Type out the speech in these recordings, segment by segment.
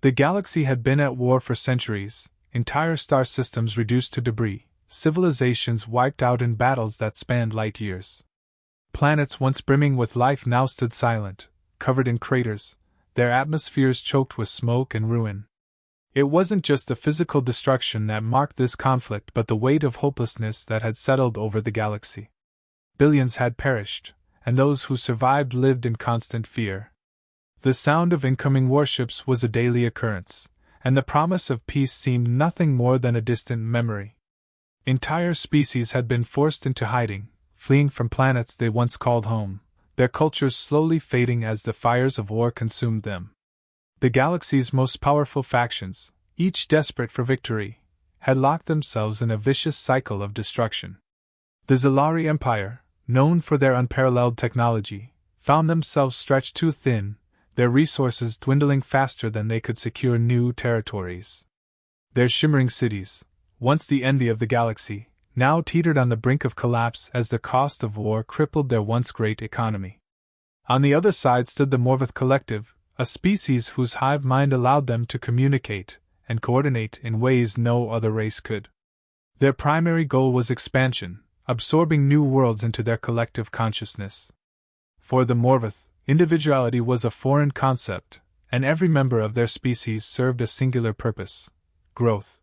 The galaxy had been at war for centuries, entire star systems reduced to debris, civilizations wiped out in battles that spanned light years. Planets once brimming with life now stood silent, covered in craters, their atmospheres choked with smoke and ruin. It wasn't just the physical destruction that marked this conflict but the weight of hopelessness that had settled over the galaxy. Billions had perished, and those who survived lived in constant fear. The sound of incoming warships was a daily occurrence, and the promise of peace seemed nothing more than a distant memory. Entire species had been forced into hiding, fleeing from planets they once called home, their cultures slowly fading as the fires of war consumed them. The galaxy's most powerful factions, each desperate for victory, had locked themselves in a vicious cycle of destruction. The Zalari Empire, known for their unparalleled technology, found themselves stretched too thin, their resources dwindling faster than they could secure new territories. Their shimmering cities, once the envy of the galaxy, now teetered on the brink of collapse as the cost of war crippled their once great economy. On the other side stood the Morvath Collective, a species whose hive mind allowed them to communicate and coordinate in ways no other race could. Their primary goal was expansion, absorbing new worlds into their collective consciousness. For the Morvath, individuality was a foreign concept, and every member of their species served a singular purpose: growth.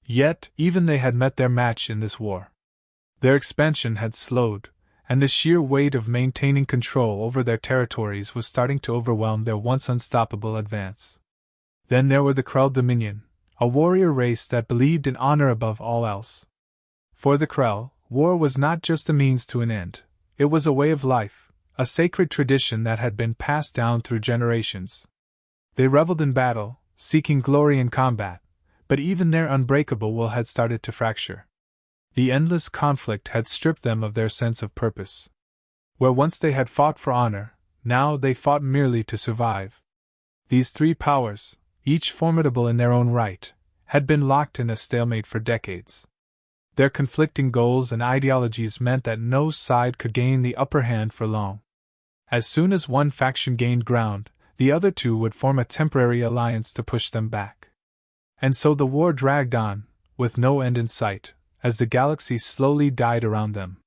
Yet, even they had met their match in this war. Their expansion had slowed, and the sheer weight of maintaining control over their territories was starting to overwhelm their once unstoppable advance. Then there were the Krell Dominion, a warrior race that believed in honor above all else. For the Krell, war was not just a means to an end, it was a way of life, a sacred tradition that had been passed down through generations. They reveled in battle, seeking glory in combat, but even their unbreakable will had started to fracture. The endless conflict had stripped them of their sense of purpose. Where once they had fought for honor, now they fought merely to survive. These three powers, each formidable in their own right, had been locked in a stalemate for decades. Their conflicting goals and ideologies meant that no side could gain the upper hand for long. As soon as one faction gained ground, the other two would form a temporary alliance to push them back. And so the war dragged on, with no end in sight, as the galaxy slowly died around them.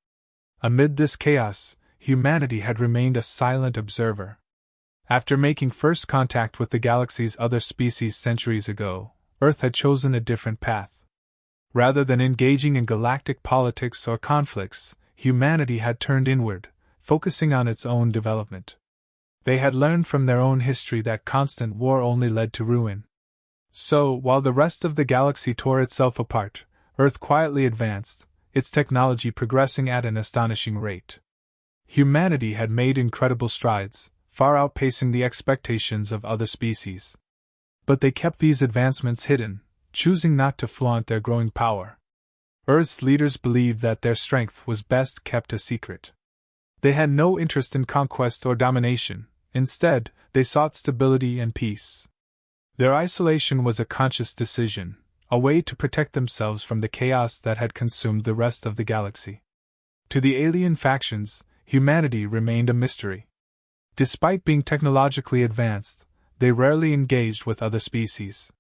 Amid this chaos, humanity had remained a silent observer. After making first contact with the galaxy's other species centuries ago, Earth had chosen a different path. Rather than engaging in galactic politics or conflicts, humanity had turned inward, focusing on its own development. They had learned from their own history that constant war only led to ruin. So, while the rest of the galaxy tore itself apart, Earth quietly advanced, its technology progressing at an astonishing rate. Humanity had made incredible strides, far outpacing the expectations of other species. But they kept these advancements hidden, choosing not to flaunt their growing power. Earth's leaders believed that their strength was best kept a secret. They had no interest in conquest or domination, instead, they sought stability and peace. Their isolation was a conscious decision, a way to protect themselves from the chaos that had consumed the rest of the galaxy. To the alien factions, humanity remained a mystery. Despite being technologically advanced, they rarely engaged with other species.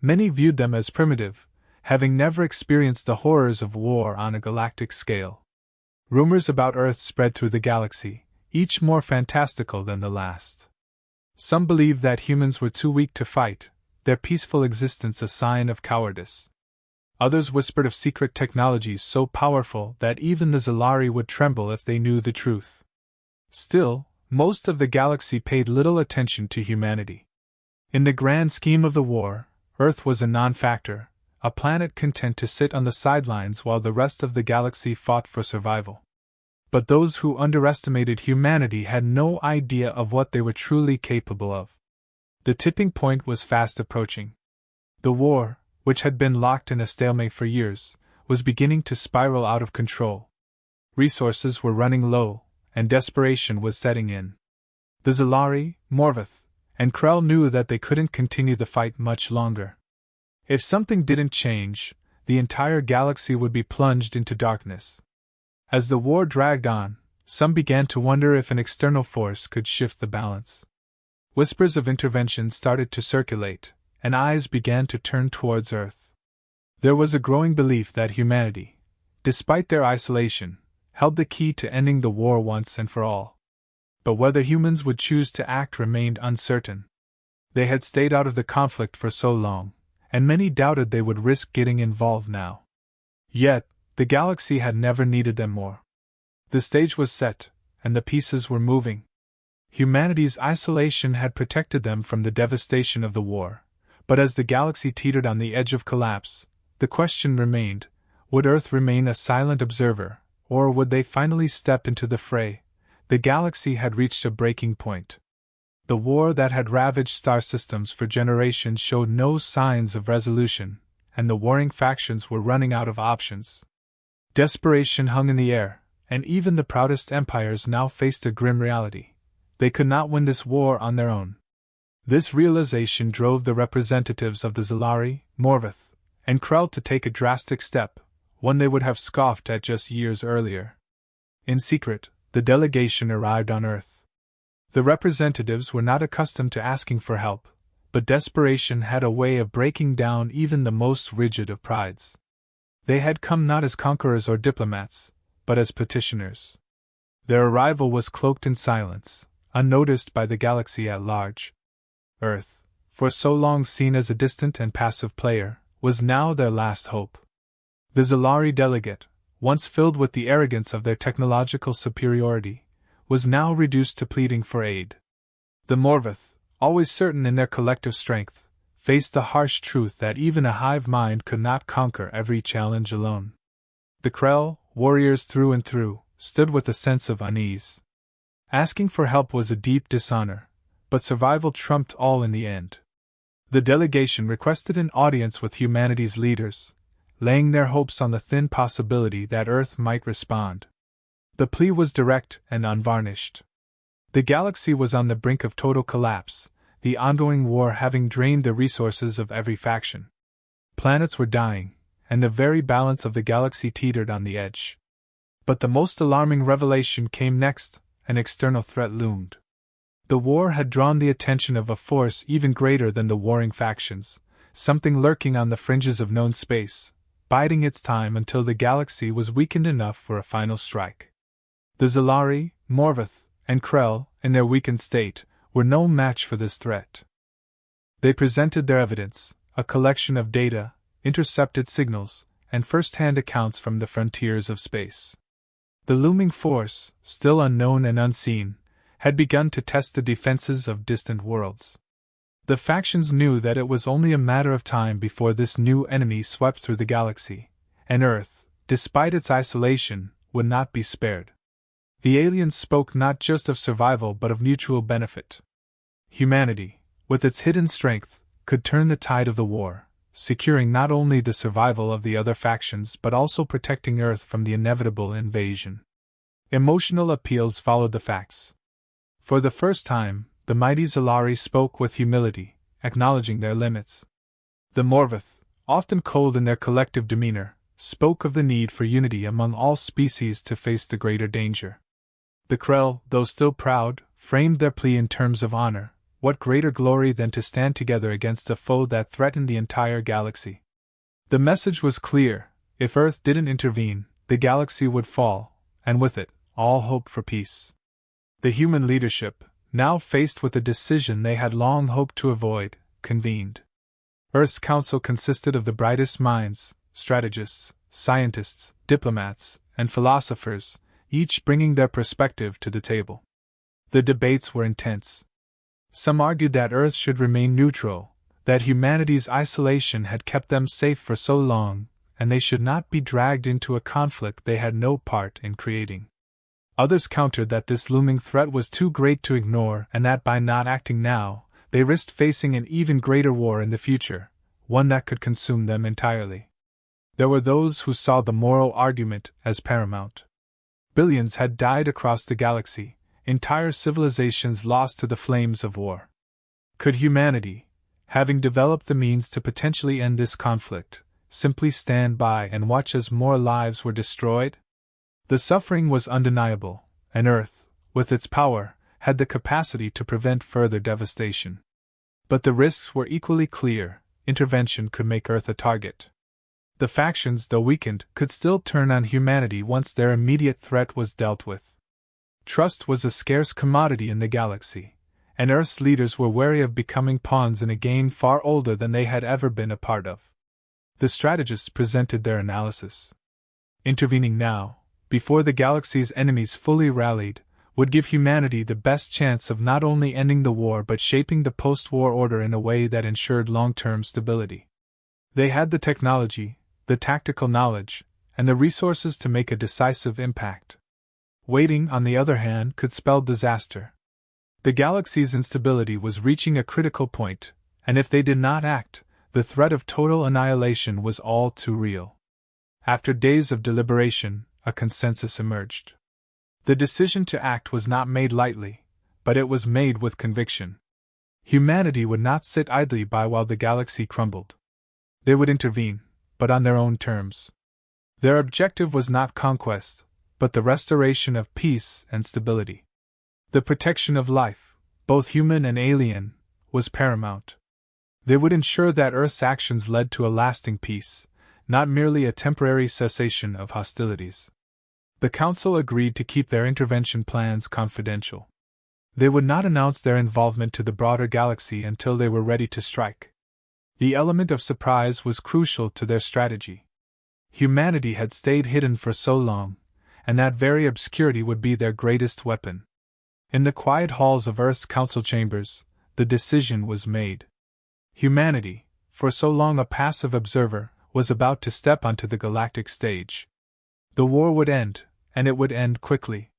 Many viewed them as primitive, having never experienced the horrors of war on a galactic scale. Rumors about Earth spread through the galaxy, each more fantastical than the last. Some believed that humans were too weak to fight, their peaceful existence a sign of cowardice. Others whispered of secret technologies so powerful that even the Zalari would tremble if they knew the truth. Still, most of the galaxy paid little attention to humanity. In the grand scheme of the war, Earth was a non-factor, a planet content to sit on the sidelines while the rest of the galaxy fought for survival. But those who underestimated humanity had no idea of what they were truly capable of. The tipping point was fast approaching. The war, which had been locked in a stalemate for years, was beginning to spiral out of control. Resources were running low, and desperation was setting in. The Zalari, Morvath, and Krell knew that they couldn't continue the fight much longer. If something didn't change, the entire galaxy would be plunged into darkness. As the war dragged on, some began to wonder if an external force could shift the balance. Whispers of intervention started to circulate, and eyes began to turn towards Earth. There was a growing belief that humanity, despite their isolation, held the key to ending the war once and for all. But whether humans would choose to act remained uncertain. They had stayed out of the conflict for so long, and many doubted they would risk getting involved now. Yet, the galaxy had never needed them more. The stage was set, and the pieces were moving. Humanity's isolation had protected them from the devastation of the war, but as the galaxy teetered on the edge of collapse, the question remained, would Earth remain a silent observer, or would they finally step into the fray? The galaxy had reached a breaking point. The war that had ravaged star systems for generations showed no signs of resolution, and the warring factions were running out of options. Desperation hung in the air, and even the proudest empires now faced a grim reality. They could not win this war on their own. This realization drove the representatives of the Zalari, Morvith, and Krell to take a drastic step, one they would have scoffed at just years earlier. In secret, the delegation arrived on Earth. The representatives were not accustomed to asking for help, but desperation had a way of breaking down even the most rigid of prides. They had come not as conquerors or diplomats, but as petitioners. Their arrival was cloaked in silence, unnoticed by the galaxy at large. Earth, for so long seen as a distant and passive player, was now their last hope. The Zalari delegate, once filled with the arrogance of their technological superiority, was now reduced to pleading for aid. The Morvith, always certain in their collective strength, faced the harsh truth that even a hive mind could not conquer every challenge alone. The Krell, warriors through and through, stood with a sense of unease. Asking for help was a deep dishonor, but survival trumped all in the end. The delegation requested an audience with humanity's leaders, laying their hopes on the thin possibility that Earth might respond. The plea was direct and unvarnished. The galaxy was on the brink of total collapse, the ongoing war having drained the resources of every faction. Planets were dying, and the very balance of the galaxy teetered on the edge. But the most alarming revelation came next. An external threat loomed. The war had drawn the attention of a force even greater than the warring factions, something lurking on the fringes of known space, biding its time until the galaxy was weakened enough for a final strike. The Zalari, Morvith, and Krell, in their weakened state, were no match for this threat. They presented their evidence, a collection of data, intercepted signals, and first-hand accounts from the frontiers of space. The looming force, still unknown and unseen, had begun to test the defenses of distant worlds. The factions knew that it was only a matter of time before this new enemy swept through the galaxy, and Earth, despite its isolation, would not be spared. The aliens spoke not just of survival but of mutual benefit. Humanity, with its hidden strength, could turn the tide of the war, securing not only the survival of the other factions but also protecting Earth from the inevitable invasion. Emotional appeals followed the facts. For the first time, the mighty Zalari spoke with humility, acknowledging their limits. The Morvith, often cold in their collective demeanor, spoke of the need for unity among all species to face the greater danger. The Krell, though still proud, framed their plea in terms of honor. What greater glory than to stand together against a foe that threatened the entire galaxy? The message was clear: if Earth didn't intervene, the galaxy would fall, and with it, all hope for peace. The human leadership, now faced with a decision they had long hoped to avoid, convened. Earth's council consisted of the brightest minds, strategists, scientists, diplomats, and philosophers, each bringing their perspective to the table. The debates were intense. Some argued that Earth should remain neutral, that humanity's isolation had kept them safe for so long, and they should not be dragged into a conflict they had no part in creating. Others countered that this looming threat was too great to ignore and that by not acting now, they risked facing an even greater war in the future, one that could consume them entirely. There were those who saw the moral argument as paramount. Billions had died across the galaxy, entire civilizations lost to the flames of war. Could humanity, having developed the means to potentially end this conflict, simply stand by and watch as more lives were destroyed? The suffering was undeniable, and Earth, with its power, had the capacity to prevent further devastation. But the risks were equally clear: intervention could make Earth a target. The factions, though weakened, could still turn on humanity once their immediate threat was dealt with. Trust was a scarce commodity in the galaxy, and Earth's leaders were wary of becoming pawns in a game far older than they had ever been a part of. The strategists presented their analysis. Intervening now, before the galaxy's enemies fully rallied, would give humanity the best chance of not only ending the war but shaping the post-war order in a way that ensured long-term stability. They had the technology, the tactical knowledge, and the resources to make a decisive impact. Waiting, on the other hand, could spell disaster. The galaxy's instability was reaching a critical point, and if they did not act, the threat of total annihilation was all too real. After days of deliberation, a consensus emerged. The decision to act was not made lightly, but it was made with conviction. Humanity would not sit idly by while the galaxy crumbled. They would intervene, but on their own terms. Their objective was not conquest, but the restoration of peace and stability. The protection of life, both human and alien, was paramount. They would ensure that Earth's actions led to a lasting peace, not merely a temporary cessation of hostilities. The Council agreed to keep their intervention plans confidential. They would not announce their involvement to the broader galaxy until they were ready to strike. The element of surprise was crucial to their strategy. Humanity had stayed hidden for so long, and that very obscurity would be their greatest weapon. In the quiet halls of Earth's council chambers, the decision was made. Humanity, for so long a passive observer, was about to step onto the galactic stage. The war would end, and it would end quickly.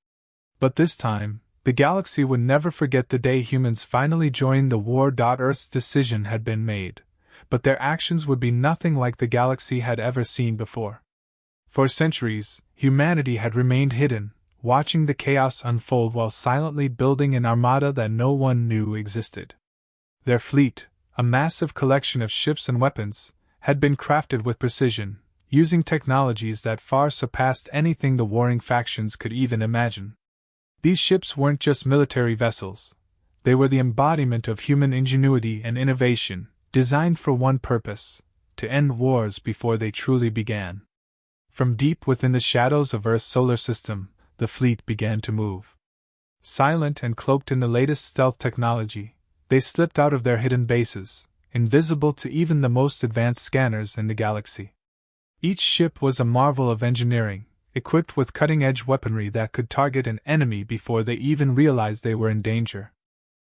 But this time, the galaxy would never forget the day humans finally joined the war. Earth's decision had been made, but their actions would be nothing like the galaxy had ever seen before. For centuries, humanity had remained hidden, watching the chaos unfold while silently building an armada that no one knew existed. Their fleet, a massive collection of ships and weapons, had been crafted with precision, using technologies that far surpassed anything the warring factions could even imagine. These ships weren't just military vessels. They were the embodiment of human ingenuity and innovation, designed for one purpose: to end wars before they truly began. From deep within the shadows of Earth's solar system, the fleet began to move. Silent and cloaked in the latest stealth technology, they slipped out of their hidden bases, invisible to even the most advanced scanners in the galaxy. Each ship was a marvel of engineering, equipped with cutting-edge weaponry that could target an enemy before they even realized they were in danger.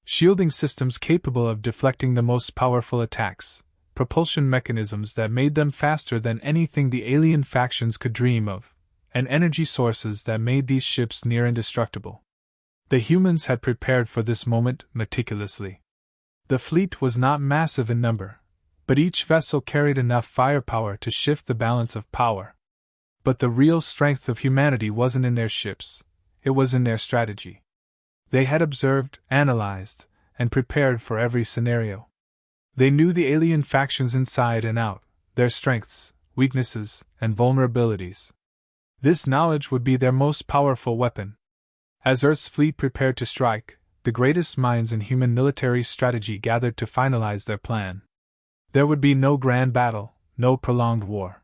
Shielding systems capable of deflecting the most powerful attacks, propulsion mechanisms that made them faster than anything the alien factions could dream of, and energy sources that made these ships near indestructible. The humans had prepared for this moment meticulously. The fleet was not massive in number, but each vessel carried enough firepower to shift the balance of power. But the real strength of humanity wasn't in their ships, it was in their strategy. They had observed, analyzed, and prepared for every scenario. They knew the alien factions inside and out, their strengths, weaknesses, and vulnerabilities. This knowledge would be their most powerful weapon. As Earth's fleet prepared to strike, the greatest minds in human military strategy gathered to finalize their plan. There would be no grand battle, no prolonged war.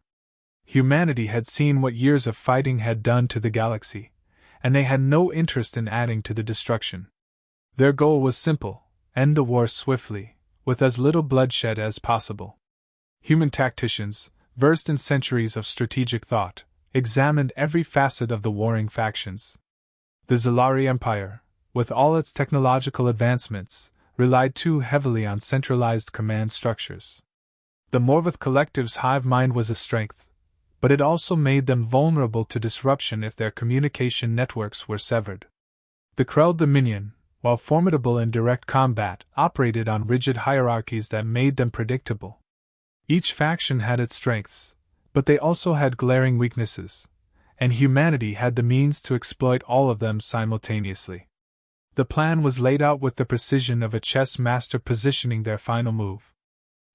Humanity had seen what years of fighting had done to the galaxy, and they had no interest in adding to the destruction. Their goal was simple: end the war swiftly, with as little bloodshed as possible. Human tacticians, versed in centuries of strategic thought, examined every facet of the warring factions. The Zalari Empire, with all its technological advancements, relied too heavily on centralized command structures. The Morvath Collective's hive mind was a strength, but it also made them vulnerable to disruption if their communication networks were severed. The Krell Dominion, while formidable in direct combat, operated on rigid hierarchies that made them predictable. Each faction had its strengths, but they also had glaring weaknesses, and humanity had the means to exploit all of them simultaneously. The plan was laid out with the precision of a chess master positioning their final move.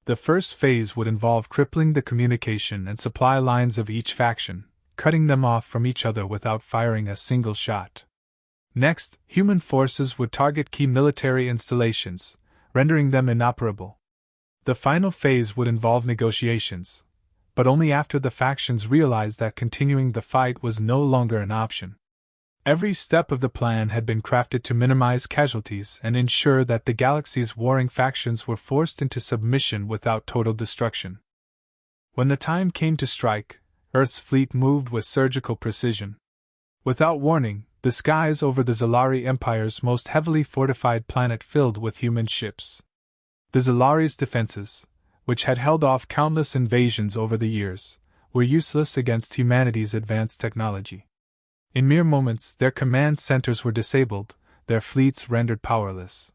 The first phase would involve crippling the communication and supply lines of each faction, cutting them off from each other without firing a single shot. Next, human forces would target key military installations, rendering them inoperable. The final phase would involve negotiations, but only after the factions realized that continuing the fight was no longer an option. Every step of the plan had been crafted to minimize casualties and ensure that the galaxy's warring factions were forced into submission without total destruction. When the time came to strike, Earth's fleet moved with surgical precision. Without warning, the skies over the Zalari Empire's most heavily fortified planet filled with human ships. The Zalari's defenses, which had held off countless invasions over the years, were useless against humanity's advanced technology. In mere moments, their command centers were disabled, their fleets rendered powerless.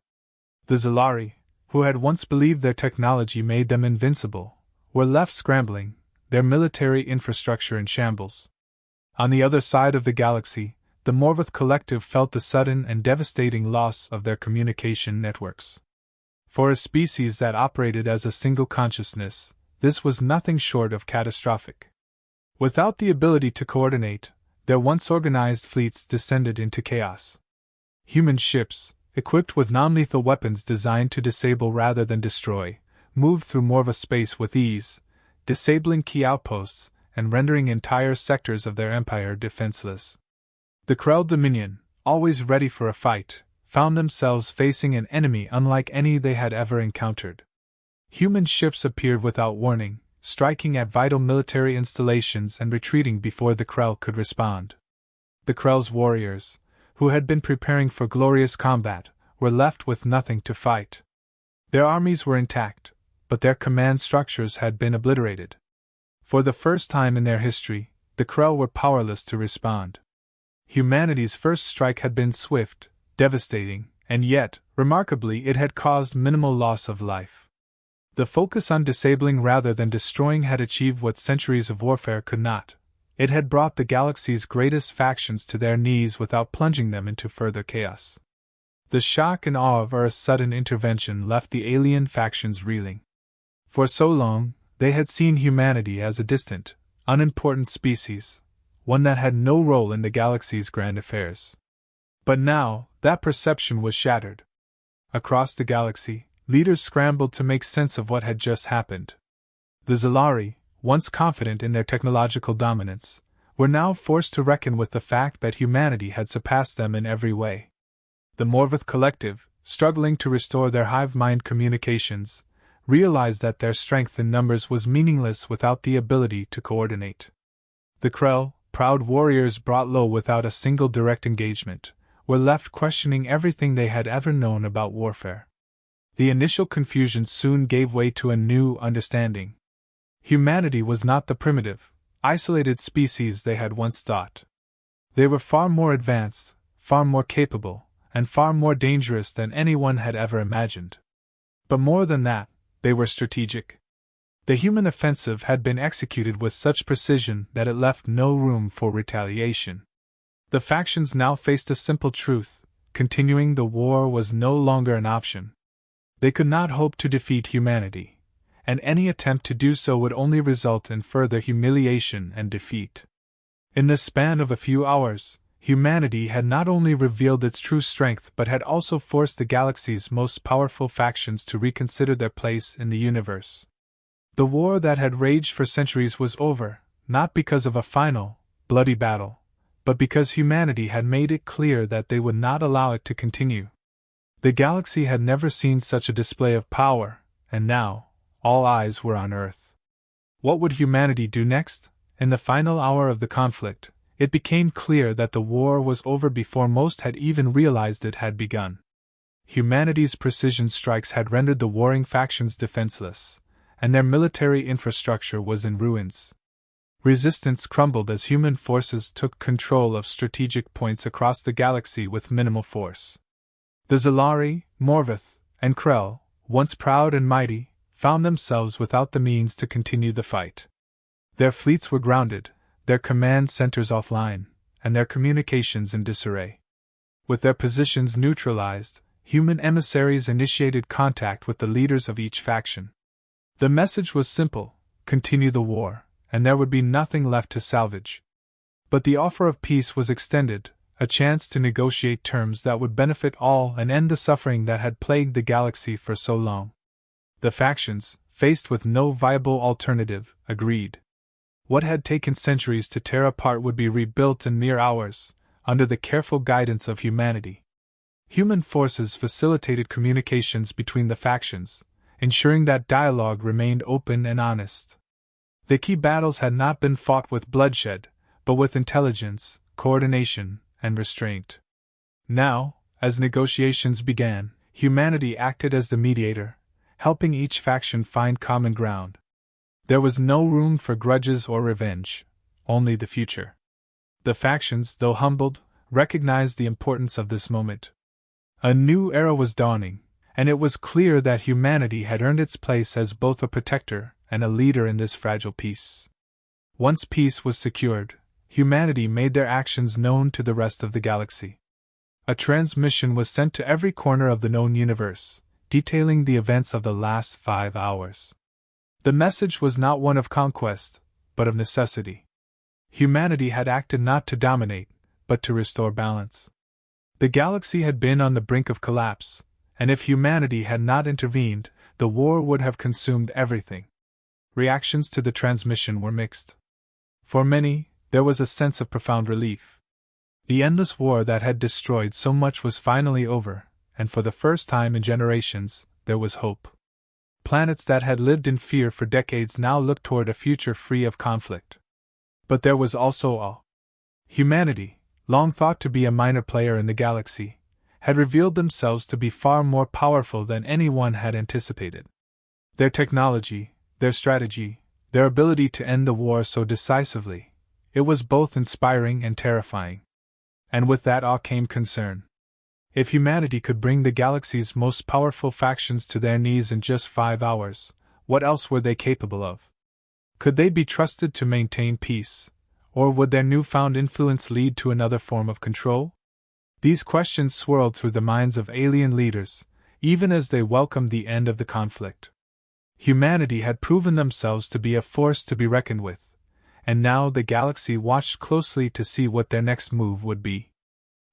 The Zalari, who had once believed their technology made them invincible, were left scrambling, their military infrastructure in shambles. On the other side of the galaxy, the Morvath Collective felt the sudden and devastating loss of their communication networks. For a species that operated as a single consciousness, this was nothing short of catastrophic. Without the ability to coordinate, their once organized fleets descended into chaos. Human ships, equipped with non-lethal weapons designed to disable rather than destroy, moved through Morva space with ease, disabling key outposts and rendering entire sectors of their empire defenseless. The Krell Dominion, always ready for a fight, found themselves facing an enemy unlike any they had ever encountered. Human ships appeared without warning, striking at vital military installations and retreating before the Krell could respond. The Krell's warriors, who had been preparing for glorious combat, were left with nothing to fight. Their armies were intact, but their command structures had been obliterated. For the first time in their history, the Krell were powerless to respond. Humanity's first strike had been swift, devastating, and yet, remarkably, it had caused minimal loss of life. The focus on disabling rather than destroying had achieved what centuries of warfare could not. It had brought the galaxy's greatest factions to their knees without plunging them into further chaos. The shock and awe of Earth's sudden intervention left the alien factions reeling. For so long, they had seen humanity as a distant, unimportant species, one that had no role in the galaxy's grand affairs. But now, that perception was shattered. Across the galaxy, leaders scrambled to make sense of what had just happened. The Zalari, once confident in their technological dominance, were now forced to reckon with the fact that humanity had surpassed them in every way. The Morvath Collective, struggling to restore their hive-mind communications, realized that their strength in numbers was meaningless without the ability to coordinate. The Krell, proud warriors brought low without a single direct engagement, were left questioning everything they had ever known about warfare. The initial confusion soon gave way to a new understanding. Humanity was not the primitive, isolated species they had once thought. They were far more advanced, far more capable, and far more dangerous than anyone had ever imagined. But more than that, they were strategic. The human offensive had been executed with such precision that it left no room for retaliation. The factions now faced a simple truth: continuing the war was no longer an option. They could not hope to defeat humanity, and any attempt to do so would only result in further humiliation and defeat. In the span of a few hours, humanity had not only revealed its true strength but had also forced the galaxy's most powerful factions to reconsider their place in the universe. The war that had raged for centuries was over, not because of a final, bloody battle, but because humanity had made it clear that they would not allow it to continue. The galaxy had never seen such a display of power, and now, all eyes were on Earth. What would humanity do next? In the final hour of the conflict, it became clear that the war was over before most had even realized it had begun. Humanity's precision strikes had rendered the warring factions defenseless, and their military infrastructure was in ruins. Resistance crumbled as human forces took control of strategic points across the galaxy with minimal force. The Zalari, Morvath, and Krell, once proud and mighty, found themselves without the means to continue the fight. Their fleets were grounded, their command centers offline, and their communications in disarray. With their positions neutralized, human emissaries initiated contact with the leaders of each faction. The message was simple: continue the war, and there would be nothing left to salvage. But the offer of peace was extended, a chance to negotiate terms that would benefit all and end the suffering that had plagued the galaxy for so long. The factions, faced with no viable alternative, agreed. What had taken centuries to tear apart would be rebuilt in mere hours, under the careful guidance of humanity. Human forces facilitated communications between the factions, ensuring that dialogue remained open and honest. The key battles had not been fought with bloodshed, but with intelligence, coordination, and restraint. Now, as negotiations began, humanity acted as the mediator, helping each faction find common ground. There was no room for grudges or revenge, only the future. The factions, though humbled, recognized the importance of this moment. A new era was dawning, and it was clear that humanity had earned its place as both a protector and a leader in this fragile peace. Once peace was secured, humanity made their actions known to the rest of the galaxy. A transmission was sent to every corner of the known universe, detailing the events of the last 5 hours. The message was not one of conquest, but of necessity. Humanity had acted not to dominate, but to restore balance. The galaxy had been on the brink of collapse, and if humanity had not intervened, the war would have consumed everything. Reactions to the transmission were mixed. For many, there was a sense of profound relief. The endless war that had destroyed so much was finally over, and for the first time in generations, there was hope. Planets that had lived in fear for decades now looked toward a future free of conflict. But there was also awe. Humanity, long thought to be a minor player in the galaxy, had revealed themselves to be far more powerful than anyone had anticipated. Their technology, their strategy, their ability to end the war so decisively, it was both inspiring and terrifying. And with that awe came concern. If humanity could bring the galaxy's most powerful factions to their knees in just 5 hours, what else were they capable of? Could they be trusted to maintain peace, or would their newfound influence lead to another form of control? These questions swirled through the minds of alien leaders, even as they welcomed the end of the conflict. Humanity had proven themselves to be a force to be reckoned with, and now the galaxy watched closely to see what their next move would be.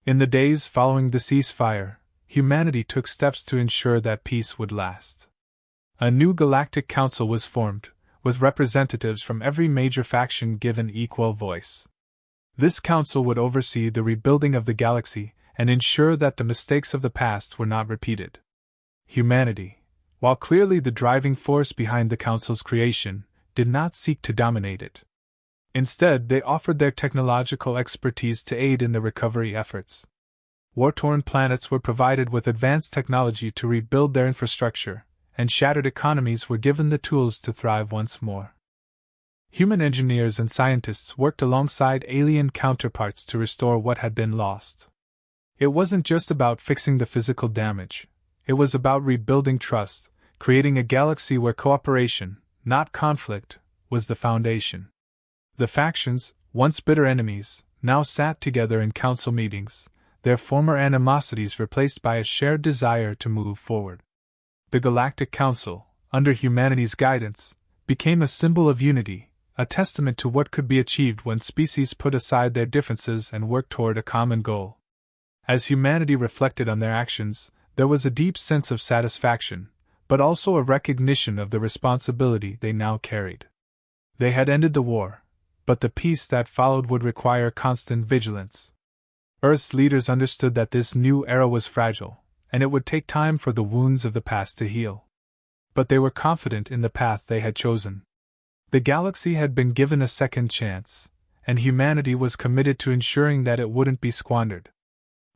In the days following the ceasefire, humanity took steps to ensure that peace would last. A new Galactic Council was formed, with representatives from every major faction given equal voice. This council would oversee the rebuilding of the galaxy and ensure that the mistakes of the past were not repeated. Humanity, while clearly the driving force behind the council's creation, did not seek to dominate it. Instead, they offered their technological expertise to aid in the recovery efforts. War-torn planets were provided with advanced technology to rebuild their infrastructure, and shattered economies were given the tools to thrive once more. Human engineers and scientists worked alongside alien counterparts to restore what had been lost. It wasn't just about fixing the physical damage, it was about rebuilding trust, creating a galaxy where cooperation, not conflict, was the foundation. The factions, once bitter enemies, now sat together in council meetings, their former animosities replaced by a shared desire to move forward. The Galactic Council, under humanity's guidance, became a symbol of unity, a testament to what could be achieved when species put aside their differences and worked toward a common goal. As humanity reflected on their actions, there was a deep sense of satisfaction, but also a recognition of the responsibility they now carried. They had ended the war, but the peace that followed would require constant vigilance. Earth's leaders understood that this new era was fragile, and it would take time for the wounds of the past to heal. But they were confident in the path they had chosen. The galaxy had been given a second chance, and humanity was committed to ensuring that it wouldn't be squandered.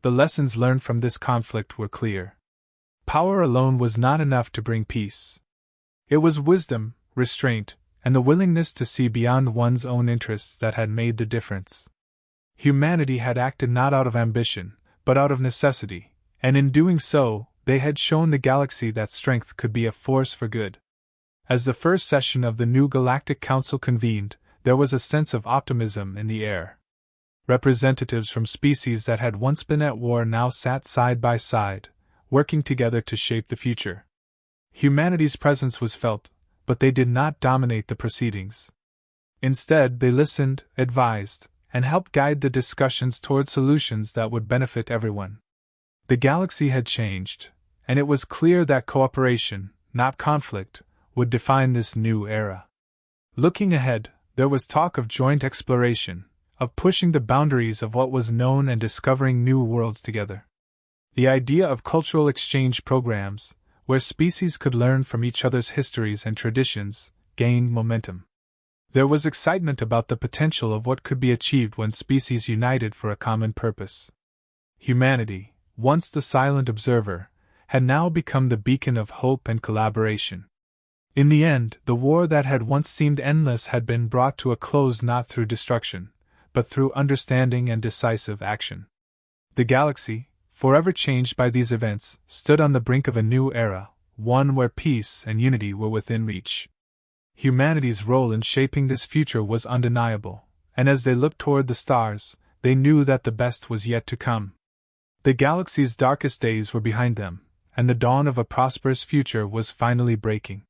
The lessons learned from this conflict were clear. Power alone was not enough to bring peace. It was wisdom, restraint, and the willingness to see beyond one's own interests that had made the difference. Humanity had acted not out of ambition, but out of necessity, and in doing so, they had shown the galaxy that strength could be a force for good. As the first session of the new Galactic Council convened, there was a sense of optimism in the air. Representatives from species that had once been at war now sat side by side, working together to shape the future. Humanity's presence was felt, but they did not dominate the proceedings. Instead, they listened, advised, and help guide the discussions toward solutions that would benefit everyone. The galaxy had changed, and it was clear that cooperation, not conflict, would define this new era. Looking ahead, there was talk of joint exploration, of pushing the boundaries of what was known and discovering new worlds together. The idea of cultural exchange programs, where species could learn from each other's histories and traditions, gained momentum. There was excitement about the potential of what could be achieved when species united for a common purpose. Humanity, once the silent observer, had now become the beacon of hope and collaboration. In the end, the war that had once seemed endless had been brought to a close not through destruction, but through understanding and decisive action. The galaxy, forever changed by these events, stood on the brink of a new era, one where peace and unity were within reach. Humanity's role in shaping this future was undeniable, and as they looked toward the stars, they knew that the best was yet to come. The galaxy's darkest days were behind them, and the dawn of a prosperous future was finally breaking.